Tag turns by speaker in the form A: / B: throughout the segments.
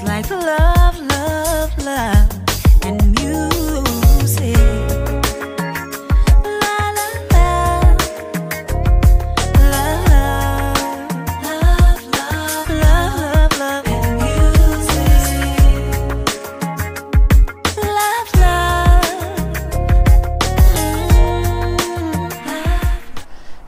A: like love, love, love, and music. La la la, love, love, love, love, love, and music. Love, love.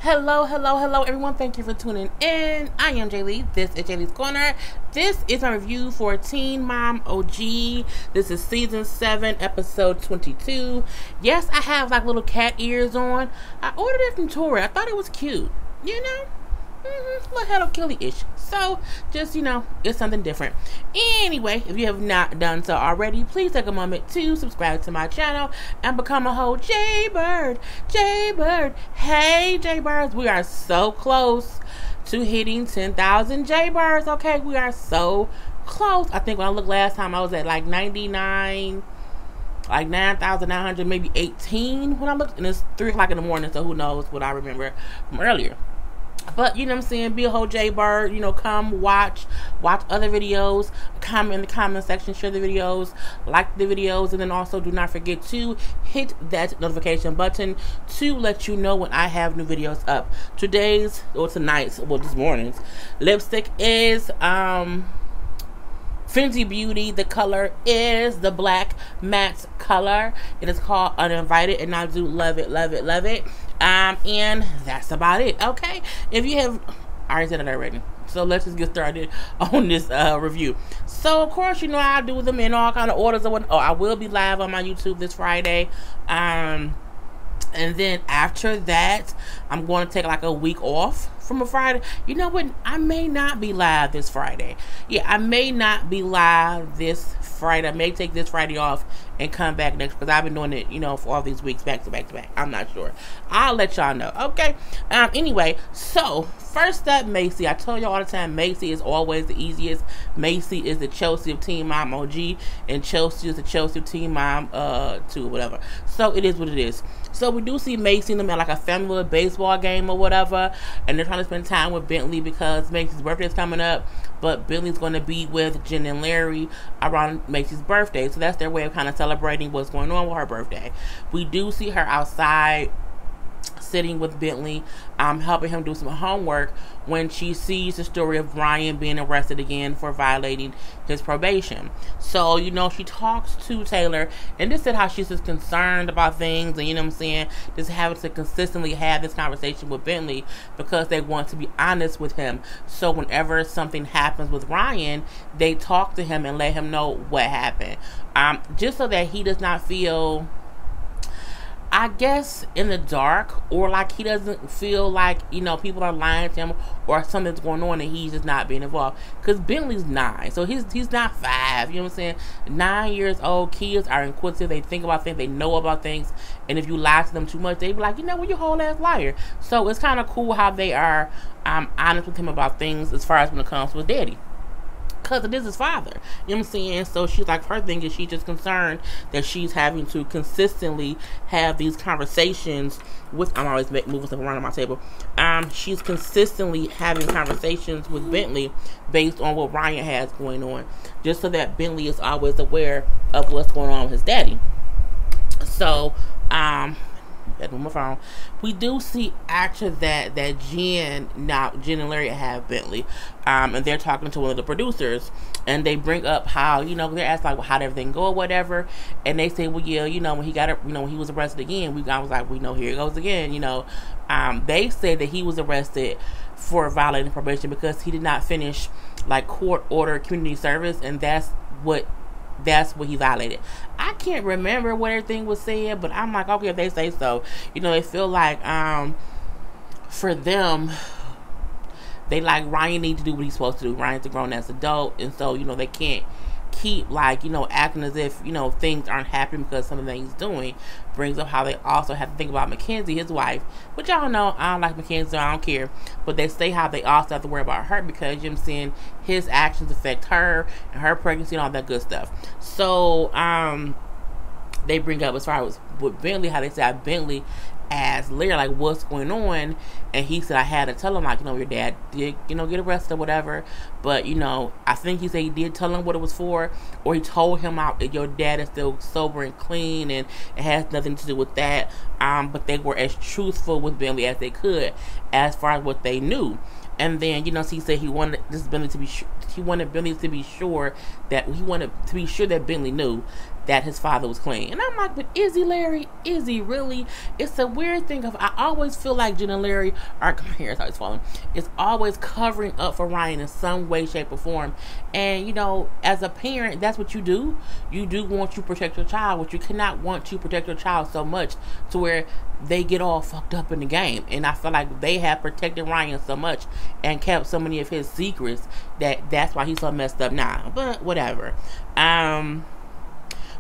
B: Hello, hello, hello, everyone. Thank you for tuning in. I am Jay Lee. This is Jay Lee's Corner. This is my review for Teen Mom OG. This is season 7, episode 22. Yes, I have like little cat ears on. I ordered it from Tori. I thought it was cute. You know? Little Hello Kitty-ish. So, just, it's something different. Anyway, if you have not done so already, please take a moment to subscribe to my channel and become a whole Jaybird. Jaybird. Hey, Jaybirds. We are so close to hitting 10,000 Jaybirds. Okay, we are so close. I think when I looked last time, I was at like 99, like 9,900, maybe 18 when I looked. And it's 3 o'clock in the morning, so who knows what I remember from earlier. But, you know what I'm saying, be a whole Jaybird, come watch other videos, comment in the comment section, share the videos, like the videos, and then also do not forget to hit that notification button to let you know when I have new videos up. Tonight's, this morning's lipstick is, Fenty Beauty. The color is the black matte color. It is called Uninvited, and I do love it, love it, love it. And that's about it. Okay, if you have, I already said it already, so let's just get started on this review. So of course, I do them in all kind of orders of what. Oh, I will be live on my YouTube this Friday. And then after that, I'm going to take like a week off from a Friday. You know what? I may not be live this Friday. Yeah, I may not be live this Friday. I may take this Friday off and come back next, because I've been doing it, for all these weeks back to back to back. I'm not sure. I'll let y'all know. Okay. Anyway, so first up, Macy. I tell y'all all the time, Macy is always the easiest. Macy is the Chelsea of Teen Mom OG, and Chelsea is the Chelsea of Teen Mom 2 or whatever. So it is what it is. So we do see Macy and them at like a family baseball game or whatever, and they're trying to spend time with Bentley because Macy's birthday is coming up, but Bentley's going to be with Jen and Larry around Macy's birthday. So that's their way of kind of celebrating what's going on with her birthday. We do see her outside sitting with Bentley, helping him do some homework, when she sees the story of Brian being arrested again for violating his probation. So, she talks to Taylor, and this is how she's just concerned about things, and just having to consistently have this conversation with Bentley because they want to be honest with him. So whenever something happens with Ryan, they talk to him and let him know what happened. Just so that he does not feel, I guess, in the dark, or like he doesn't feel like, people are lying to him or something's going on and he's just not being involved. Because Bentley's 9, so he's not 5, you know what I'm saying? 9 years old, kids are inquisitive, they think about things, they know about things, and if you lie to them too much, they be like, well, you're a whole ass liar. So it's kind of cool how they are honest with him about things as far as when it comes to his daddy, because it is his father, you know what I'm saying? So she's like, her thing is she's just concerned that she's having to consistently have these conversations with, I'm always moving stuff around on my table, she's consistently having conversations with Bentley based on what Ryan has going on, just so that Bentley is always aware of what's going on with his daddy. So on my phone, we do see after that Jen and Larry have Bentley, and they're talking to one of the producers, and they bring up how, they're asked like, well, how did everything go or whatever, and they say, well, yeah, when he got it, when he was arrested again, I was like, we know, here it goes again, they say that he was arrested for violating probation because he did not finish like court order community service, and that's what he violated. I can't remember what everything was said, but I'm like, okay, if they say so, they feel like for them, they like Ryan needs to do what he's supposed to do. Ryan's a grown ass adult, and so they can't keep like acting as if things aren't happening because some of the things he's doing. Brings up how they also have to think about Mackenzie, his wife, which y'all know I don't like Mackenzie, I don't care, but they say how they also have to worry about her because his actions affect her and her pregnancy and all that good stuff. So they bring up as far as with Bentley, how they say Bentley asked Larry, like, what's going on? And he said, I had to tell him, like, your dad did, get arrested or whatever. But, I think he said he did tell him what it was for. Or he told him out, your dad is still sober and clean and it has nothing to do with that. But they were as truthful with Bentley as they could as far as what they knew. And then, he said he wanted Bentley to be sure that Bentley knew that his father was clean. And I'm like, but is he, Larry? Is he really? It's a weird thing. I always feel like Jen and Larry are, my hair is always falling. It's always covering up for Ryan in some way, shape, or form. And, as a parent, that's what you do. You do want to protect your child, but you cannot want to protect your child so much to where they get all fucked up in the game. And I feel like they have protected Ryan so much and kept so many of his secrets that's why he's so messed up now. But whatever.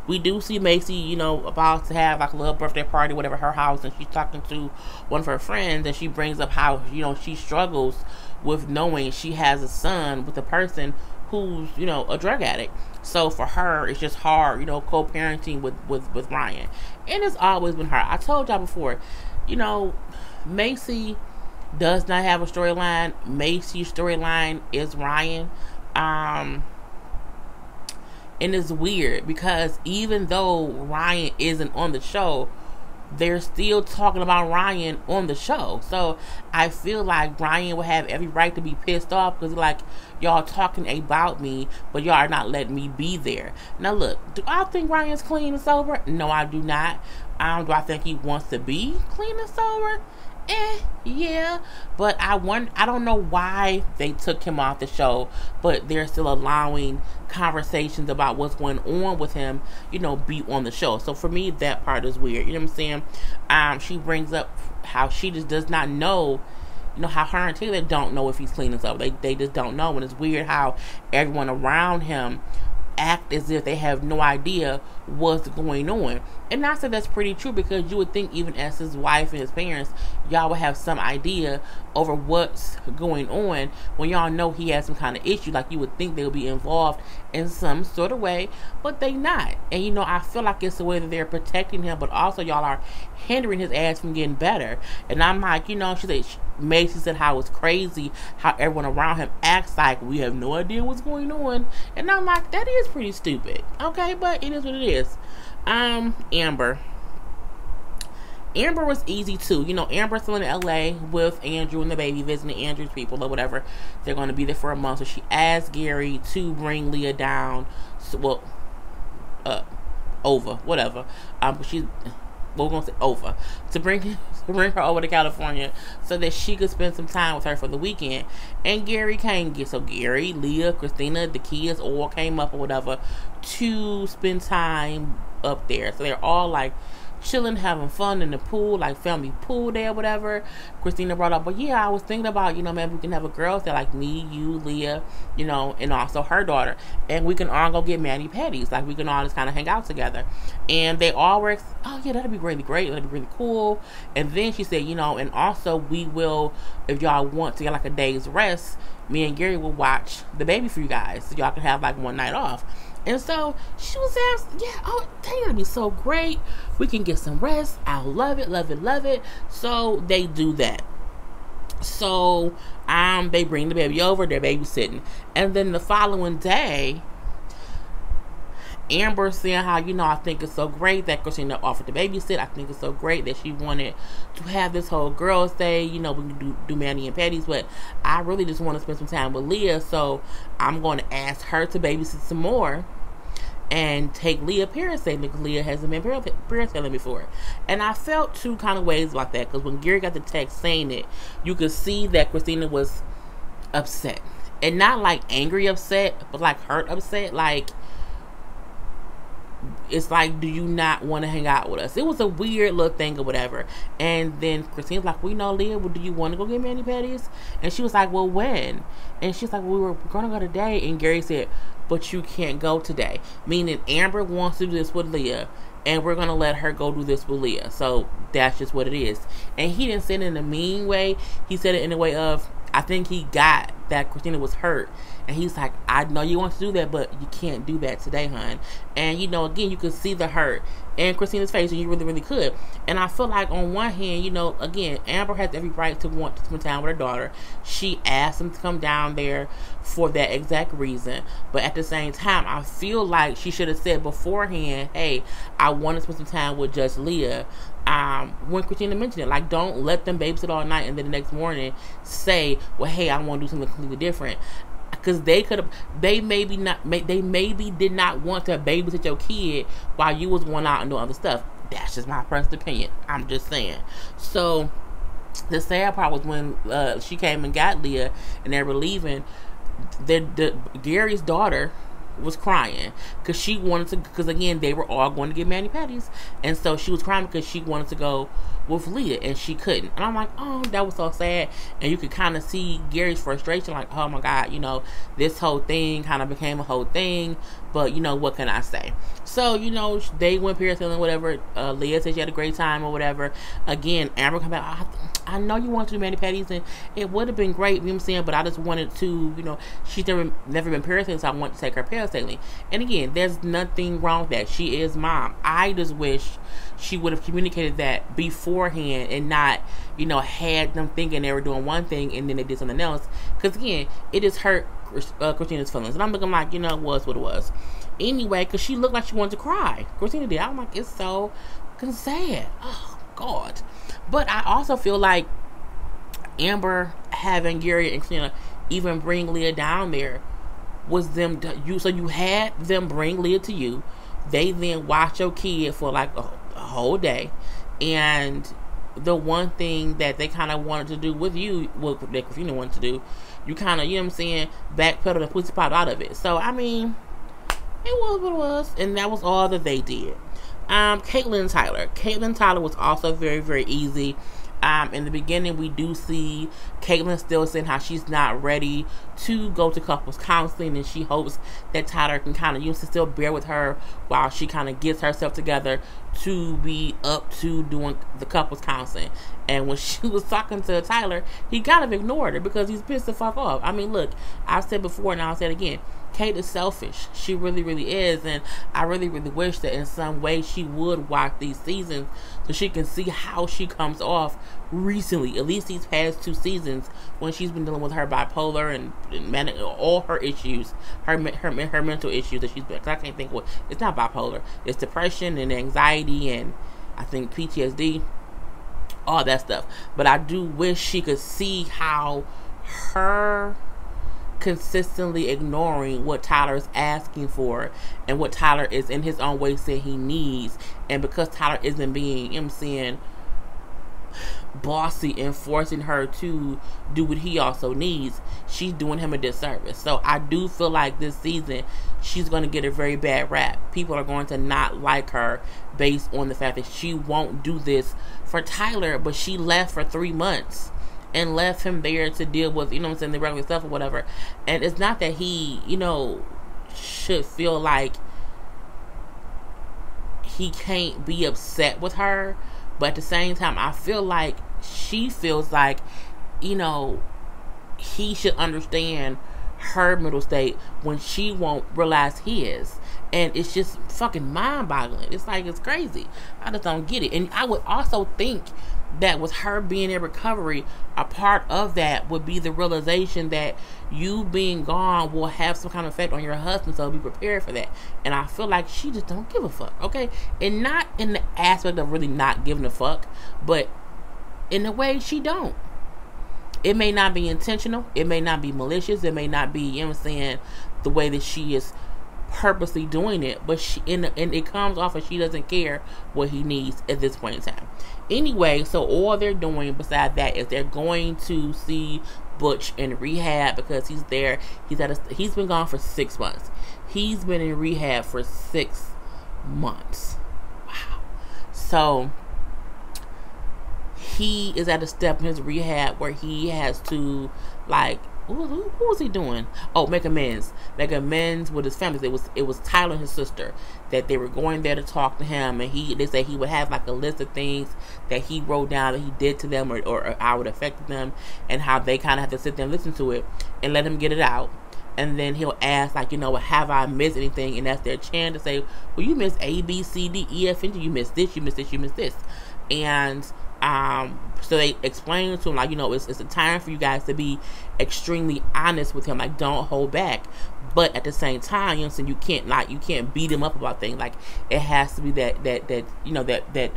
B: We do see Macy, about to have like a little birthday party, whatever, at her house, and she's talking to one of her friends, and she brings up how, she struggles with knowing she has a son with a person who's, a drug addict. So for her, it's just hard, co-parenting with Ryan. And it's always been hard. I told y'all before, Macy does not have a storyline. Macy's storyline is Ryan. And it's weird because even though Ryan isn't on the show, they're still talking about Ryan on the show. So I feel like Ryan would have every right to be pissed off because like, y'all talking about me, but y'all are not letting me be there. Now look, do I think Ryan's clean and sober? No, I do not. Do I think he wants to be clean and sober? Yeah, but I don't know why they took him off the show, but they're still allowing conversations about what's going on with him, be on the show. So for me, that part is weird. You know what I'm saying? She brings up how she just does not know, how her and Taylor don't know if he's clean and sober. They just don't know, and it's weird how everyone around him act as if they have no idea what's going on. And I said that's pretty true because you would think even as his wife and his parents, y'all would have some idea over what's going on when y'all know he has some kind of issue. Like you would think they would be involved in some sort of way, but they not. And I feel like it's the way that they're protecting him, but also y'all are hindering his ass from getting better. And I'm like, she said, Macy said how it's crazy how everyone around him acts like we have no idea what's going on. And I'm like, that is pretty stupid. Okay, but it is what it is. Amber was easy too. Amber's still in LA with Andrew and the baby, visiting Andrew's people or whatever. They're going to be there for a month. So she asked Gary to bring Leah down. Over, whatever. We're going to say over. To bring her over to California so that she could spend some time with her for the weekend. And Gary came. So Gary, Leah, Christina, the kids all came up or whatever to spend time up there. So they're all like chilling, having fun in the pool, like family pool day or whatever. Christina brought up, but yeah, I was thinking about, maybe we can have a girls that like me, you, Leah, and also her daughter, and we can all go get mani-pedis. Like we can all just kind of hang out together. And they all were, oh yeah, that'd be really great, that'd be really cool. And then she said, and also we will, if y'all want to get like a day's rest, me and Gary will watch the baby for you guys, so y'all can have like one night off. And so she was asked, yeah, oh, that's gonna be so great. We can get some rest. I'll love it, love it, love it. So they do that. So they bring the baby over, they're babysitting. And then the following day, Amber saying how, I think it's so great that Christina offered to babysit. I think it's so great that she wanted to have this whole girls' day. We can do Manny and Patty's, but I really just want to spend some time with Leah. So I'm going to ask her to babysit some more and take Leah parasailing because Leah hasn't been parasailing before. And I felt two kind of ways about that because when Gary got the text saying it, you could see that Christina was upset. And not like angry upset, but like hurt upset. Like, it's like, do you not want to hang out with us? It was a weird little thing or whatever. And then Christina's like, well, Leah, well, do you want to go get mani-pedis? And she was like, well, when? And she's like, well, we were going to go today. And Gary said, but you can't go today. Meaning Amber wants to do this with Leah, and we're going to let her go do this with Leah. So that's just what it is. And he didn't say it in a mean way. He said it in a way of, I think he got that Christina was hurt And he's like, I know you want to do that, but you can't do that today, hon. And, again, you could see the hurt in Christina's face, and you really, really could. And I feel like on one hand, again, Amber has every right to want to spend time with her daughter. She asked him to come down there for that exact reason. But at the same time, I feel like she should have said beforehand, hey, I want to spend some time with just Leah. When Christina mentioned it, like, don't let them babysit all night and then the next morning say, well, hey, I want to do something completely different. Because they maybe did not want to babysit your kid while you was going out and doing other stuff. That's just my personal opinion. I'm just saying. So the sad part was when she came and got Leah and they were leaving. Gary's daughter was crying because she wanted to, because again, they were all going to get mani-pedis, and so she was crying because she wanted to go with Leah and she couldn't. And I'm like, oh, that was so sad. And you could kind of see Gary's frustration, like, oh my God, this whole thing kind of became a whole thing, but what can I say? So, they went parasailing, whatever. Leah said she had a great time or whatever. Again, Amber come back, I know you want to do mani-pedis and it would have been great, you know what I'm saying, but I just wanted to, she's never been parasailing, so I want to take her parasailing. And again, there's nothing wrong with that. She is mom. I just wish she would have communicated that beforehand and not, had them thinking they were doing one thing and then they did something else. Because again, it just hurt Christina's feelings. And I'm looking like, it was what it was. Anyway, because she looked like she wanted to cry. Christina did. I'm like, it's so sad. Oh, God. But I also feel like Amber having Gary and Christina even bring Leah down there was them. So you had them bring Leah to you. They then watch your kid for like a whole day. And the one thing that they kind of wanted to do with you, what that Christina wanted to do, you kind of, you know what I'm saying, backpedal the pussy pop out of it. So, I mean, it was what it was. And that was all that they did. Caitlin and Tyler. Caitlin and Tyler was also very, very easy. In the beginning, we do see Caitlin still saying how she's not ready to go to couples counseling, and she hopes that Tyler can kind of still bear with her while she kind of gets herself together to be up to doing the couples counseling. And when she was talking to Tyler, he kind of ignored her because he's pissed the fuck off. I mean, look, I've said before and I'll say it again. Kate is selfish. She really, really is. And I really, really wish that in some way she would watch these seasons so she can see how she comes off recently, at least these past 2 seasons, when she's been dealing with her bipolar and all her issues, her mental issues that she's been. Cause I can't think what, it's not bipolar. It's depression and anxiety and I think PTSD, all that stuff. But I do wish she could see how her consistently ignoring what Tyler is asking for and what Tyler is in his own way saying he needs, and because Tyler isn't being, you know what I'm saying, bossy and forcing her to do what he also needs, she's doing him a disservice. So I do feel like this season she's going to get a very bad rap. People are going to not like her based on the fact that she won't do this for Tyler, but she left for 3 months and left him there to deal with, you know what I'm saying, the regular stuff or whatever. And it's not that he, should feel like he can't be upset with her, but at the same time, I feel like she feels like, he should understand her mental state when she won't realize his. And it's just fucking mind-boggling. It's like, it's crazy. I just don't get it. And I would also think that with her being in recovery, a part of that would be the realization that you being gone will have some kind of effect on your husband, so be prepared for that. And I feel like she just don't give a fuck, okay? And not in the aspect of really not giving a fuck, but in the way she don't. It may not be intentional, it may not be malicious, it may not be, you know what I'm saying, the way that she is purposely doing it, but and it comes off as she doesn't care what he needs at this point in time. Anyway, so all they're doing besides that is they're going to see Butch in rehab because he's there. He's been gone for 6 months. He's been in rehab for 6 months. Wow. So he is at a step in his rehab where he has to, like, who was he doing? Oh, make amends with his family. It was Tyler and his sister that they were going there to talk to him, and they said he would have like a list of things that he wrote down that he did to them or how it affected them, and how they kind of have to sit there and listen to it and let him get it out. and then he'll ask, like, you know, have I missed anything? And that's their chance to say, well, you missed A, B, C, D, E, F, and G. You missed this, you missed this, you missed this. And so they explain to him, like, you know, it's a time for you guys to be extremely honest with him. Like, don't hold back. But at the same time, you know, so you can't beat him up about things. Like, it has to be that you know, that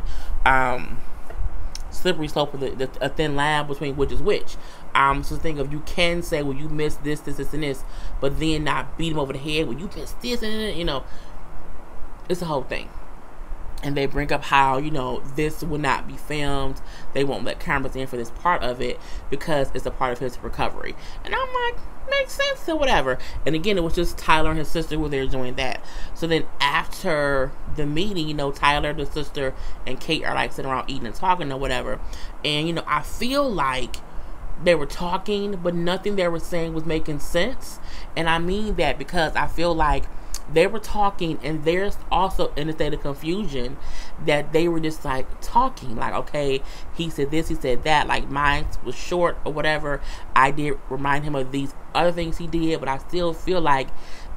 B: slippery slope of a thin line between which is which. So think of, you can say, well, you missed this, and this, but then not beat him over the head. Well, you missed this, and you know, it's a whole thing. And they bring up how, you know, this will not be filmed. They won't let cameras in for this part of it because it's a part of his recovery. And I'm like, makes sense or whatever. And again, it was just Tyler and his sister who were there doing that. So then after the meeting, you know, Tyler, the sister, and Kate are like sitting around eating and talking or whatever. And, you know, I feel like they were talking, but nothing they were saying was making sense. And I mean that because I feel like they were talking, and there's also in a state of confusion that they were just like talking, like, okay, he said this, he said that, like mine was short or whatever. I did remind him of these other things he did, but I still feel like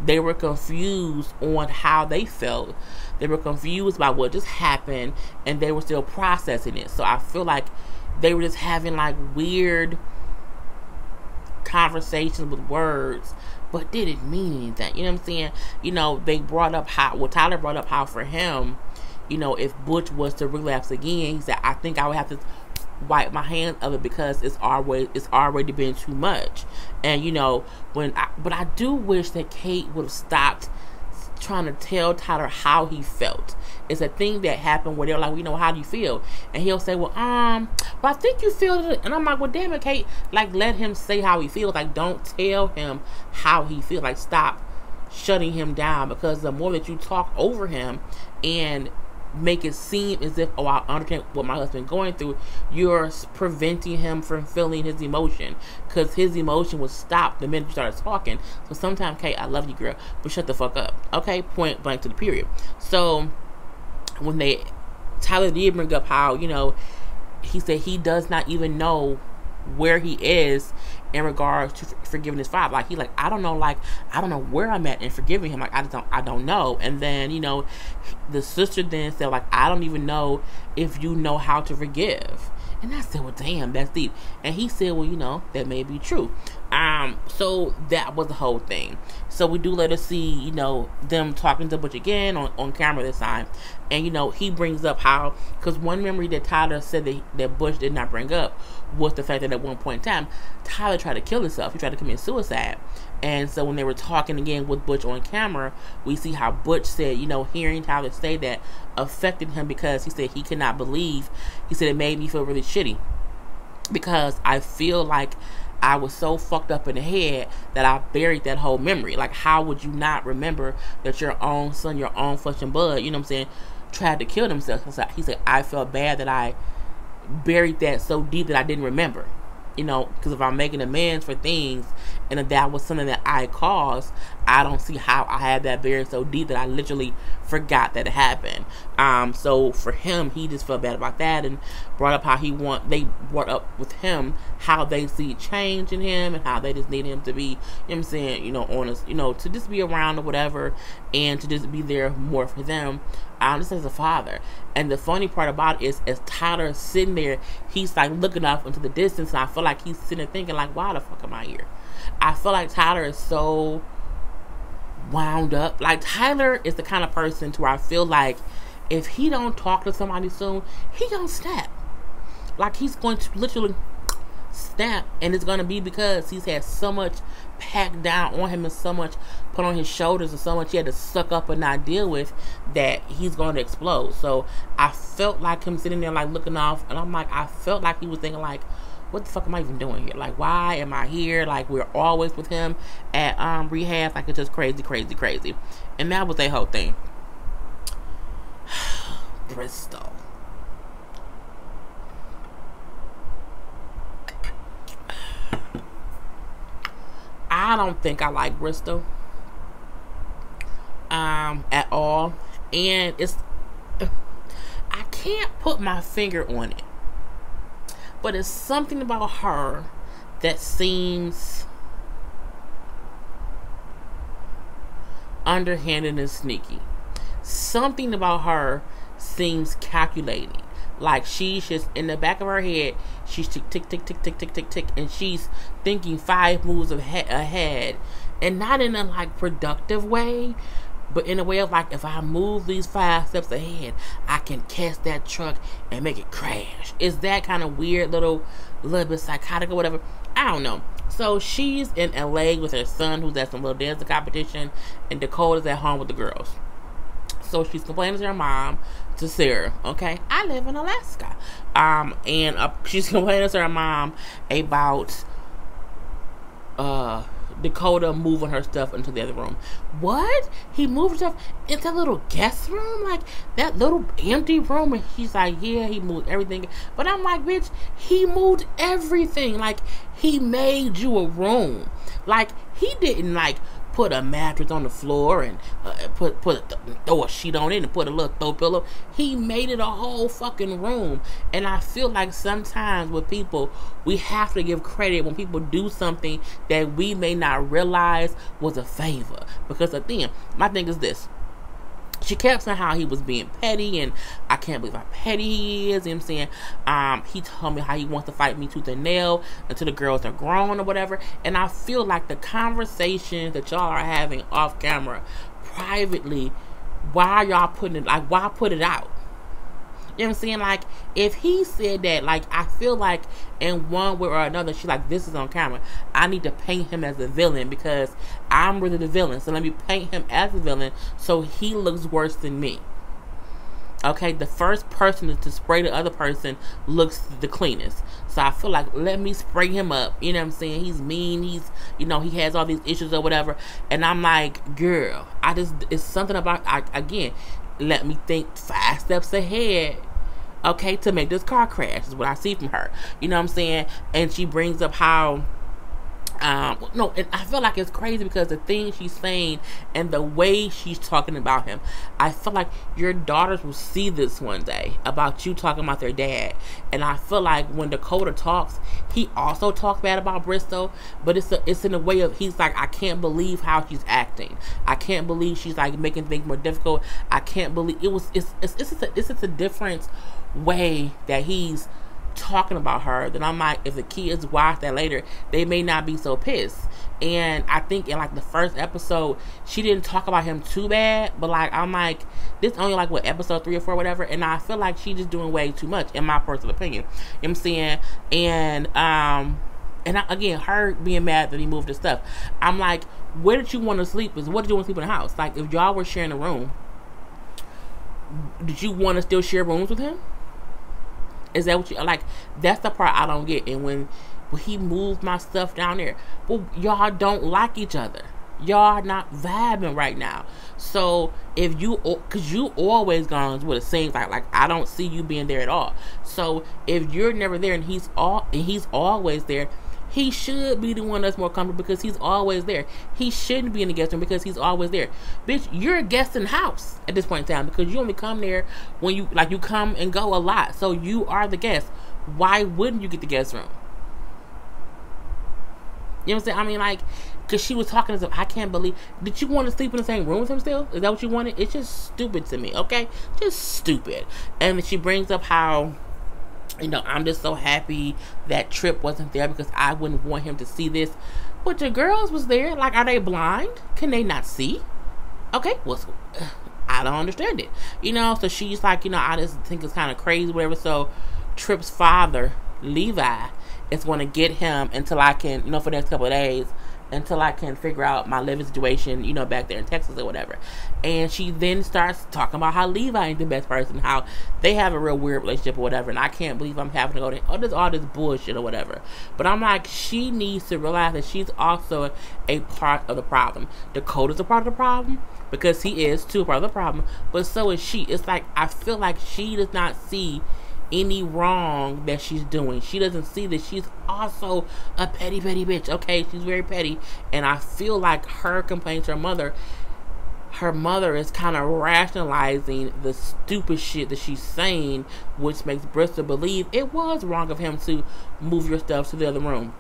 B: they were confused on how they felt. They were confused about what just happened, and they were still processing it. So I feel like they were just having like weird conversations with words, but did it mean anything? You know what I'm saying? You know, they brought up how, well, Tyler brought up how for him, you know, if Butch was to relapse again, he said, I think I would have to wipe my hands of it because it's already been too much. And, you know, but I do wish that Kate would have stopped trying to tell Tyler how he felt. It's a thing that happened where they're like, you know, how do you feel? And he'll say, well, I think you feel it. And I'm like, well, damn it, Kate, like, let him say how he feels. Like, don't tell him how he feels. Like, stop shutting him down, because the more that you talk over him and make it seem as if, oh, I understand what my husband's going through, you're preventing him from feeling his emotion, because his emotion was stopped the minute you started talking. So sometimes, Kate, I love you, girl, but shut the fuck up, okay? Point blank to the period. So when Tyler did bring up how, you know, he said he does not even know where he is in regards to forgiving his father. Like, he like, I don't know where I'm at in forgiving him. Like, I don't know. And then, you know, the sister then said, like, I don't even know if you know how to forgive. And I said, well, damn, that's deep. And he said, well, you know, that may be true. So that was the whole thing. So we do let us see, you know, them talking to Butch again on camera this time. And, you know, he brings up how, because one memory that Tyler said that Butch did not bring up was the fact that at one point in time, Tyler tried to kill himself. He tried to commit suicide. And so when they were talking again with Butch on camera, we see how Butch said, you know, hearing Tyler say that affected him, because he said he could not believe. He said it made me feel really shitty, because I feel like I was so fucked up in the head that I buried that whole memory. Like, how would you not remember that your own son, your own flesh and blood, you know what I'm saying, tried to kill themselves? He said, I felt bad that I buried that so deep that I didn't remember. You know, because if I'm making amends for things, and if that was something that I caused, I don't see how I had that buried so deep that I literally forgot that it happened. So for him, he just felt bad about that, and brought up how they brought up with him how they see change in him, and how they just need him to be, you know what I'm saying, you know, honest, you know, to just be around or whatever, and to just be there more for them. Just as a father. And the funny part about it is, as Tyler is sitting there, he's like looking off into the distance, and I feel like he's sitting there thinking, like, why the fuck am I here? I feel like Tyler is so wound up. Like, Tyler is the kind of person to where I feel like if he don't talk to somebody soon, he gonna snap. Like, he's going to literally snap, and it's gonna be because he's had so much packed down on him and so much put on his shoulders and so much he had to suck up and not deal with, that he's going to explode. So I felt like him sitting there like looking off, and I'm like, I felt like he was thinking like, what the fuck am I even doing here? Like, why am I here? Like, we're always with him at rehab. Like, it's just crazy. And that was their whole thing. Bristol. I don't think I like Bristol at all, and I can't put my finger on it, but it's something about her that seems underhanded and sneaky. Something about her seems calculating. Like she's just in the back of her head, she's tick, tick, tick, tick, tick, tick, tick, tick, and she's thinking 5 moves ahead. And not in a like productive way, but in a way of like, if I move these 5 steps ahead, I can catch that truck and make it crash. Is that kind of weird, little bit psychotic or whatever? I don't know. So she's in LA with her son, who's at some little dancing competition, and Dakota's at home with the girls. So she's complaining to her mom, to Sarah, okay? I live in Alaska. And she's complaining to her mom about Dakota moving her stuff into the other room. What? He moved stuff into that little guest room? Like, that little empty room? And she's like, yeah, he moved everything. But I'm like, bitch, he moved everything. Like, he made you a room. Like, he didn't, like, put a mattress on the floor and throw a sheet on it and put a little throw pillow. He made it a whole fucking room. And I feel like sometimes with people, we have to give credit when people do something that we may not realize was a favor. Because again, my thing is this. She kept saying how he was being petty, and I can't believe how petty he is. You know what I'm saying? He told me how he wants to fight me tooth and nail until the girls are grown or whatever. And I feel like the conversations that y'all are having off camera, privately, why y'all putting it, like, why put it out? You know what I'm saying? Like, if he said that, like, I feel like in one way or another, she's like, this is on camera. I need to paint him as a villain because I'm really the villain. So let me paint him as a villain so he looks worse than me. Okay, the first person to spray the other person looks the cleanest. So I feel like, let me spray him up. You know what I'm saying? He's mean. He's, you know, he has all these issues or whatever. And I'm like, girl, it's something about, again, let me think 5 steps ahead, okay, to make this car crash is what I see from her. You know what I'm saying? And she brings up how no, and I feel like it's crazy because the things she's saying and the way she's talking about him, I feel like your daughters will see this one day about you talking about their dad. And I feel like when Dakota talks, he also talks bad about Bristol, but it's in a way of, he's like, I can't believe how she's acting. I can't believe she's like making things more difficult. I can't believe it's just a different way that he's talking about her. Then I'm like, if the kids watch that later, they may not be so pissed. And I think in like the first episode, she didn't talk about him too bad, but like, I'm like, this only like what, episode 3 or 4 whatever, and I feel like she's just doing way too much in my personal opinion. You know what I'm saying? And again, her being mad that he moved his stuff, I'm like, where did you want to sleep? What did you want to sleep in the house? Like, if y'all were sharing a room, did you want to still share rooms with him? Is that what you like? That's the part I don't get. And when he moved my stuff down there, well, y'all don't like each other. Y'all not vibing right now. So if you, cause you always gone with it seems like I don't see you being there at all. So if you're never there and he's always there, he should be the one that's more comfortable because he's always there. He shouldn't be in the guest room because he's always there. Bitch, you're a guest in the house at this point in time because you only come there when you come and go a lot. So you are the guest. Why wouldn't you get the guest room? You know what I'm saying? I mean, like, because she was talking to him, I can't believe, did you want to sleep in the same room with him still? Is that what you wanted? It's just stupid to me, okay? Just stupid. And she brings up how, you know, I'm just so happy that Trip wasn't there because I wouldn't want him to see this. But your girls was there. Like, are they blind? Can they not see? Okay, well, I don't understand it. You know, so she's like, you know, I just think it's kind of crazy, whatever. So Trip's father, Levi, is going to get him until I can, you know, for the next couple of days, until I can figure out my living situation, you know, back there in Texas or whatever. And she then starts talking about how Levi ain't the best person, how they have a real weird relationship or whatever, and I can't believe I'm having to go to all this bullshit or whatever. But I'm like, she needs to realize that she's also a part of the problem. Dakota's a part of the problem because he is too a part of the problem, but so is she. It's like, I feel like she does not see any wrong that she's doing. She doesn't see that she's also a petty bitch. Okay, she's very petty, and I feel like her complaint to her mother is kind of rationalizing the stupid shit that she's saying, which makes Bristol believe it was wrong of him to move your stuff to the other room.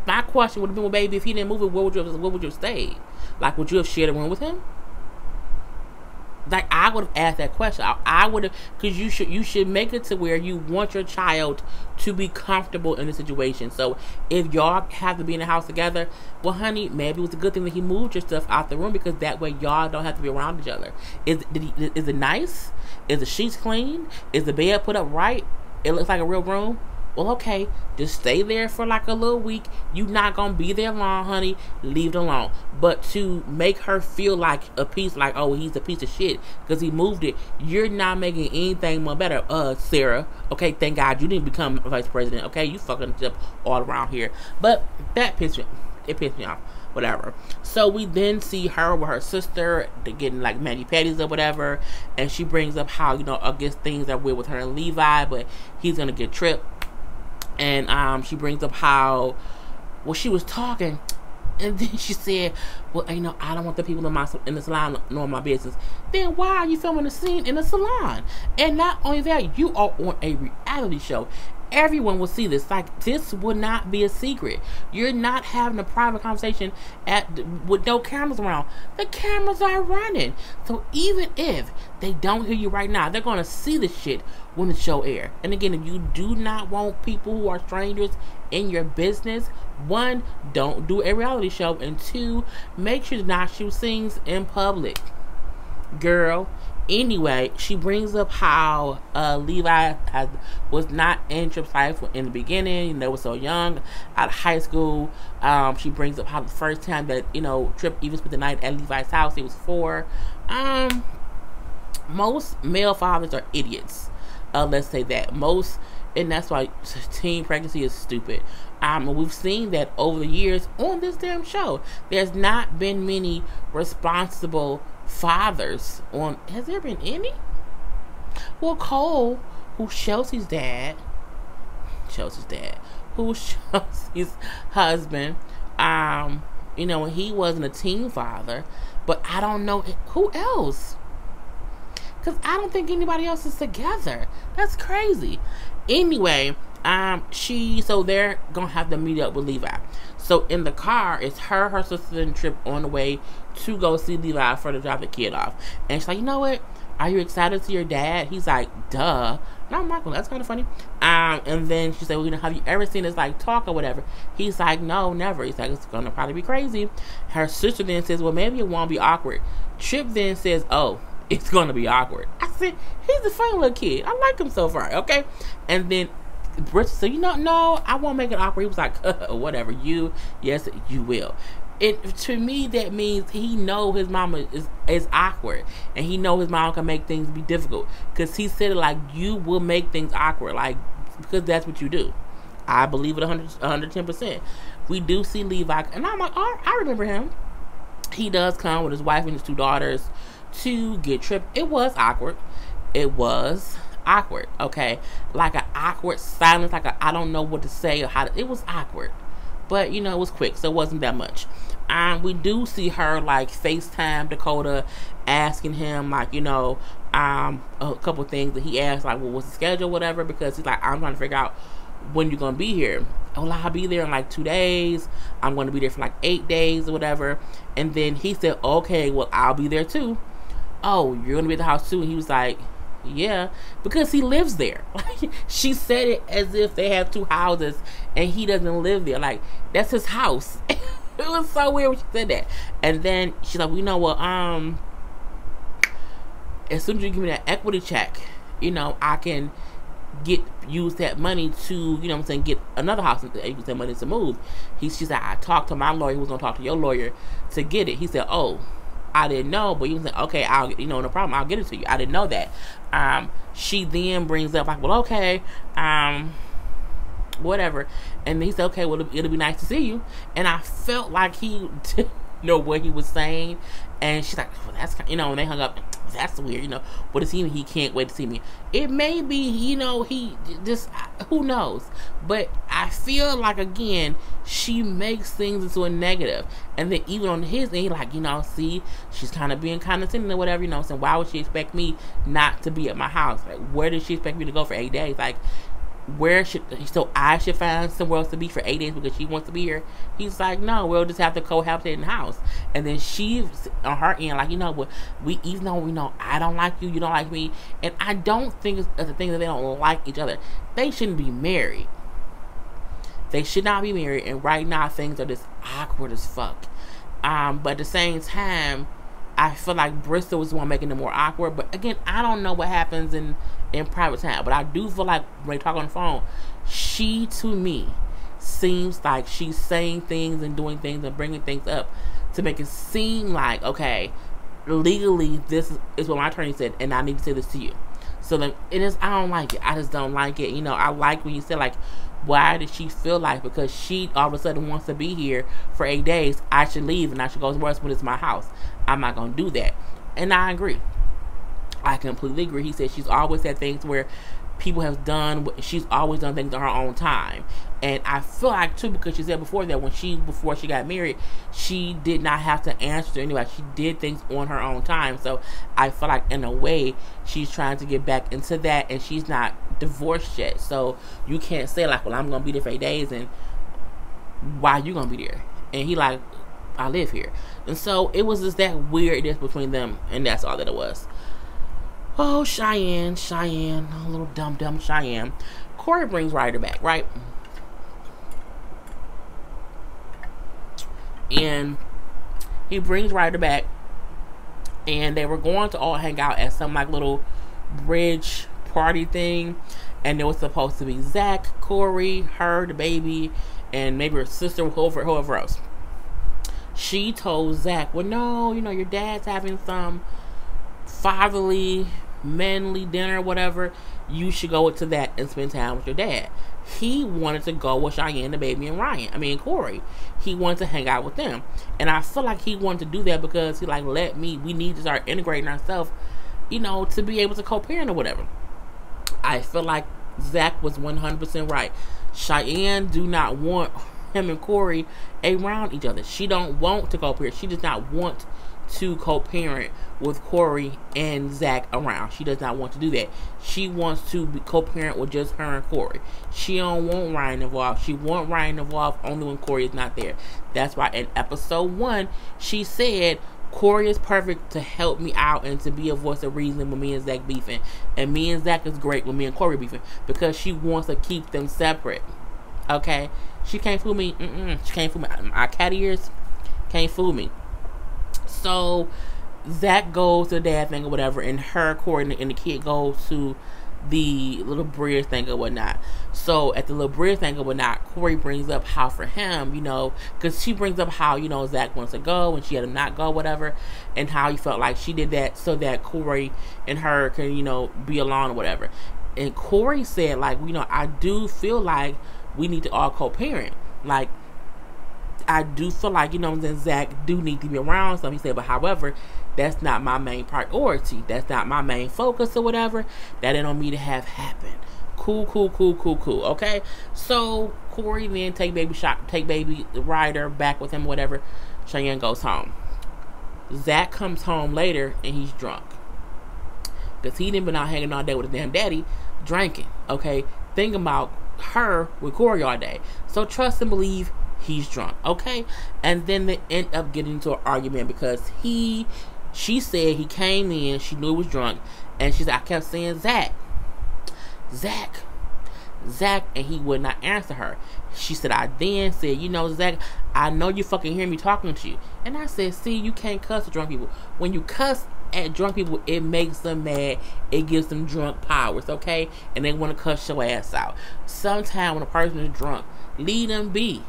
B: My question would have been, well, baby, if he didn't move it, where would you have stayed? Like, would you have shared a room with him? like I would have asked that question. I would have, because you should make it to where you want your child to be comfortable in the situation. So if y'all have to be in the house together, well, honey, maybe it was a good thing that he moved your stuff out the room, because that way y'all don't have to be around each other. Is it nice? Is the sheets clean? Is the bed put up right? It looks like a real room. Well, okay, just stay there for like a little week. You not gonna be there long, honey. Leave it alone. But to make her feel like a piece, like, oh, he's a piece of shit because he moved it, you're not making anything more better, Sarah. Okay, thank God you didn't become vice president. Okay, you fucking up all around here. But that pissed me off. Whatever. So we then see her with her sister getting like mani patties or whatever, and she brings up how, you know, I guess things are weird with her and Levi, but he's gonna get tripped. And she brings up how, well, she was talking, and then she said, well, you know, I don't want the people in the salon knowing my business. Then why are you filming a scene in the salon? And not only that, you are on a reality show. Everyone will see this. Like, this would not be a secret. You're not having a private conversation with no cameras around. The cameras are running. So even if they don't hear you right now, they're going to see the shit when the show airs. And again, if you do not want people who are strangers in your business, one, don't do a reality show. And two, make sure to not shoot scenes in public. Girl. Anyway, she brings up how Levi was not in Tripp's life in the beginning. You know, they were so young, out of high school. She brings up how the first time that, you know, Tripp even spent the night at Levi's house, he was 4. Most male fathers are idiots. Let's say that. And that's why teen pregnancy is stupid. We've seen that over the years on this damn show. There's not been many responsible fathers on. Has there been any? Well, Cole, who's Chelsea's dad, who's Chelsea's husband, you know, he wasn't a teen father, but I don't know who else, because I don't think anybody else is together. That's crazy. Anyway, so they're gonna have to meet up with Levi. So in the car, it's her sister, and Tripp on the way to go see Levi for to drop the kid off. And she's like, you know what? Are you excited to see your dad? He's like, duh. And I'm like, well, that's kind of funny. And then she said, well, you know, have you ever seen us like talk or whatever? He's like, no, never. He's like, it's gonna probably be crazy. Her sister then says, well, maybe it won't be awkward. Tripp then says, oh, it's gonna be awkward. I said, he's a funny little kid. I like him so far, okay? And then Bridget said, you know, no, I won't make it awkward. He was like, whatever, yes, you will. To me, that means he know his mama is awkward, and he know his mom can make things be difficult, because he said it like, you will make things awkward, like, because that's what you do. I believe it 110%. We do see Levi, and I'm like, oh, I remember him. He does come with his wife and his 2 daughters to get tripped. It was awkward. Okay, like an awkward silence, like I don't know what to say or how to, it was awkward, but you know, it was quick, so it wasn't that much. We do see her like FaceTime Dakota, asking him like, you know, a couple things that he asked, like, well, what's the schedule, whatever, because he's like, I'm trying to figure out when you're gonna be here. Oh, I'll be there in like 2 days. I'm gonna be there for like 8 days or whatever. And then he said, okay, well, I'll be there too. Oh, you're gonna be at the house too? And he was like, yeah, because he lives there. She said it as if they have 2 houses and he doesn't live there. Like, that's his house. It was so weird when she said that. And then she's like, well, you know what, as soon as you give me that equity check, you know, I can use that money to, you know what I'm saying, get another house and use that money to move. She said, I talked to my lawyer who was gonna talk to your lawyer to get it. He said, oh, I didn't know, but you can say, okay, no problem, I'll get it to you. I didn't know that. She then brings up like, well, okay, whatever. And he said, okay, well, it'll be nice to see you. And I felt like he didn't know what he was saying. And she's like, well, that's, you know, when they hung up, that's weird, you know. What does he mean? He can't wait to see me. It may be, you know, he just, who knows? But I feel like, again, she makes things into a negative. And then even on his end, like, you know, see, she's kind of being condescending or whatever, you know. So why would she expect me not to be at my house? Like, where did she expect me to go for 8 days? Like, so I should find somewhere else to be for 8 days because she wants to be here. He's like, no, we'll just have to cohabitate in the house. And then she, on her end, like, you know what, even though we know I don't like you, you don't like me, and I don't think it's a thing that they don't like each other. They shouldn't be married. They should not be married, and right now things are just awkward as fuck. But at the same time, I feel like Bristol was the one making it more awkward. But again, I don't know what happens in private time. But I do feel like when they talk on the phone, she, to me, seems like she's saying things and doing things and bringing things up to make it seem like, okay, legally, this is what my attorney said, and I need to say this to you. So then, I don't like it. I just don't like it. You know, I like when you said, like, why did she feel like because she all of a sudden wants to be here for 8 days, I should leave and I should go somewhere else when it's my house. I'm not going to do that. And I agree. I completely agree. He said she's always had things where people have done, she's always done things on her own time. And I feel like too, because she said before that before she got married, she did not have to answer to anybody. She did things on her own time. So I feel like in a way she's trying to get back into that, and she's not divorced yet. So you can't say like, well, I'm gonna be there for 8 days, and why you gonna be there? And he like, I live here. And so it was just that weirdness between them, and that's all that it was. Oh, Cheyenne, a little dumb Cheyenne. Corey brings Ryder back, right? And he brings Ryder back, and they were going to all hang out at some like little bridge party thing, and there was supposed to be Zach, Corey, her, the baby, and maybe her sister, whoever else. She told Zach, well, no, you know, your dad's having some fatherly, manly dinner, whatever. You should go to that and spend time with your dad. He wanted to go with Cheyenne, the baby, and Corey. He wanted to hang out with them. And I feel like he wanted to do that because he like, we need to start integrating ourselves, you know, to be able to co-parent or whatever. I feel like Zach was 100% right. Cheyenne do not want him and Corey around each other. She don't want to co-parent. She does not want to co-parent with Corey and Zach around. She does not want to do that. She wants to be co-parent with just her and Corey. She don't want Ryan involved. She want Ryan involved only when Corey is not there. That's why in episode 1 she said Corey is perfect to help me out and to be a voice of reason when me and Zach beefing, and me and Zach is great when me and Corey beefing, because she wants to keep them separate. Okay, she can't fool me. She can't fool me. My cat ears can't fool me. So Zach goes to the dad thing or whatever, and her, Corey, and the kid goes to the little bridge thing or whatnot. So at the little bridge thing or whatnot, Corey brings up how for him, you know, because she brings up how, you know, Zach wants to go and she had him not go, whatever, and how he felt like she did that so that Corey and her can, you know, be alone or whatever. And Corey said, like, you know, I do feel like we need to all co-parent. Like, I do feel like, you know, then Zach do need to be around. So he said, but however, that's not my main priority. That's not my main focus or whatever. That ain't on me to have happen. Cool. Okay. So Corey then take baby Ryder back with him, whatever. Cheyenne goes home. Zach comes home later and he's drunk. Because he didn't been out hanging all day with his damn daddy, drinking. Okay. Think about her with Corey all day. So trust and believe he's drunk, okay? And then they end up getting into an argument because she said he came in, she knew he was drunk, and I kept saying, Zach, and he would not answer her. She said, I then said, you know, Zach, I know you fucking hear me talking to you. And I said, see, you can't cuss at drunk people. When you cuss at drunk people, it makes them mad. It gives them drunk powers, okay? And they want to cuss your ass out. Sometimes when a person is drunk, leave them be.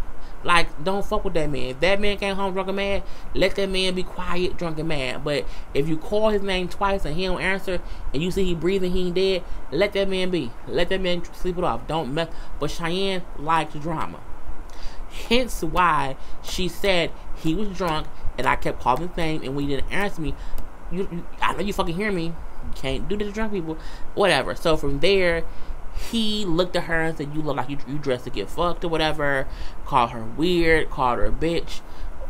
B: Like, don't fuck with that man. If that man came home drunk and mad, let that man be quiet, drunk and mad. But if you call his name twice and he don't answer, and you see he breathing, he ain't dead, let that man be. Let that man sleep it off. Don't mess. But Cheyenne likes drama. Hence why she said he was drunk, and I kept calling his name, and when he didn't answer me, I know you fucking hear me. You can't do this to drunk people. Whatever. So from there, he looked at her and said, you look like you dressed to get fucked or whatever. Called her weird. Called her a bitch.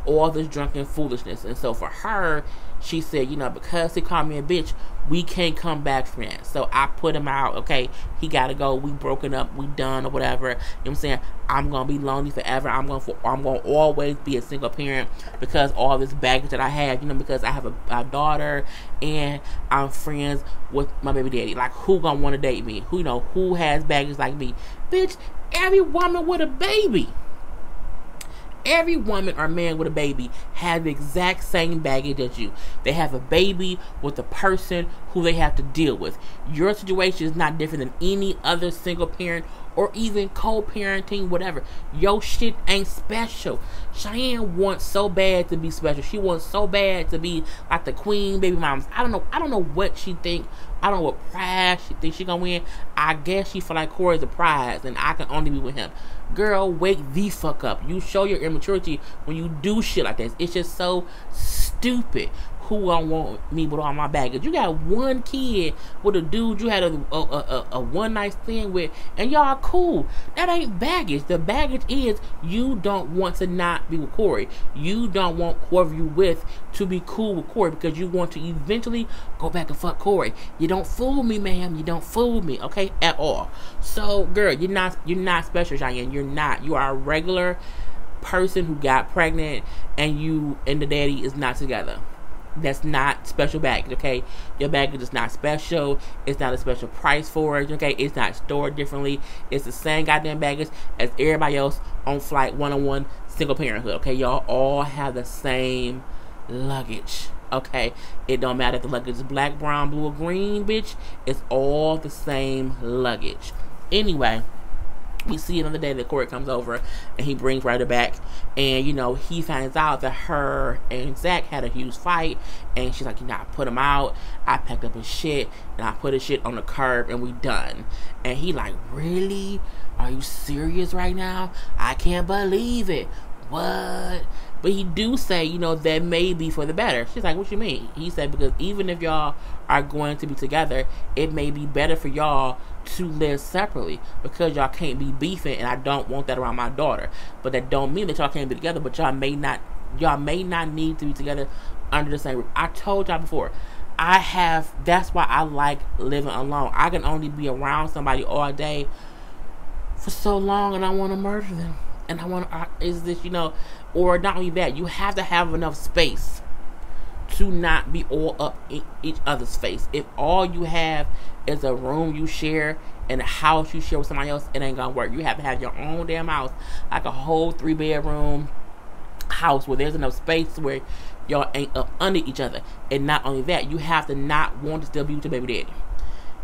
B: all this drunken foolishness. And so for her, she said, you know, because he called me a bitch, we can't come back from that. So I put him out. Okay, he gotta go. We broken up. We done or whatever. You know what I'm saying? I'm gonna be lonely forever. I'm gonna always be a single parent because all this baggage that I have. You know, because I have a daughter and I'm friends with my baby daddy. Like, who gonna want to date me? Who, you know, who has baggage like me? Bitch, every woman with a baby. Every woman or man with a baby has the exact same baggage as you. They have a baby with a person who they have to deal with. Your situation is not different than any other single parent or even co-parenting, whatever. Your shit ain't special. Cheyenne wants so bad to be special. She wants so bad to be like the queen baby moms. I don't know what she think. I don't know what prize she thinks she gonna win. I guess she feel like Corey's the prize and I can only be with him. Girl, wake the fuck up. You show your immaturity when you do shit like this. It's just so stupid. Who gonna want me with all my baggage? You got one kid with a dude you had a one night stand with, and y'all cool. That ain't baggage. The baggage is you don't want to not be with Corey. You don't want whoever you with to be cool with Corey because you want to eventually go back and fuck Corey. You don't fool me, ma'am. You don't fool me, okay, at all. So, girl, you're not special, Cheyenne. You're not. You are a regular person who got pregnant, and you and the daddy is not together. That's not special baggage, okay? Your baggage is not special. It's not a special price for it, okay? It's not stored differently. It's the same goddamn baggage as everybody else on flight 101 single parenthood, okay? Y'all all have the same luggage, okay? It don't matter if the luggage is black, brown, blue, or green, bitch. It's all the same luggage. Anyway, we see another day that Corey comes over and he brings Ryder back, and you know, he finds out that her and Zach had a huge fight, and she's like, you know, I put him out, I packed up his shit and I put his shit on the curb and we done. And he like, really? Are you serious right now? I can't believe it. What? But he do say, you know, that may be for the better. She's like, what you mean? He said, because even if y'all are going to be together, it may be better for y'all to live separately because y'all can't be beefing, and I don't want that around my daughter. But that don't mean that y'all can't be together, but y'all may not need to be together under the same roof. I told y'all before, that's why I like living alone. I can only be around somebody all day for so long, and I want to murder them. And I want to, is this, you know, or not only that, you have to have enough space to not be all up in each other's face. If all you have is a room you share and a house you share with somebody else, it ain't gonna work. You have to have your own damn house, like a whole 3-bedroom house where there's enough space where y'all ain't up under each other. And not only that, you have to not want to still be with your baby daddy.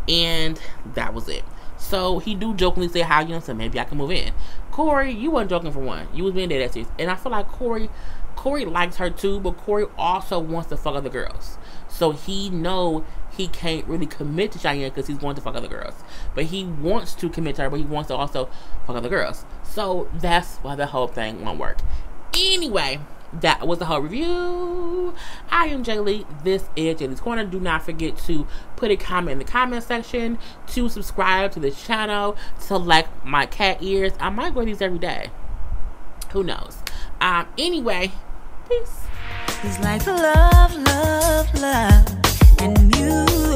B: And that was it. So he do jokingly say how, you know, so maybe I can move in. Corey, you wasn't joking for one. You was being dead serious. And I feel like Corey likes her too, but Corey also wants to fuck other girls. So he know he can't really commit to Cheyenne because he's going to fuck other girls. But he wants to commit to her, but he wants to also fuck other girls. So that's why the whole thing won't work. Anyway, that was the whole review. I am Jaylee. This is Jaylee's Corner. Do not forget to put a comment in the comment section, to subscribe to this channel, to like my cat ears. I might wear these every day. Who knows? Anyway, peace.
A: It's like love, love, love, and music.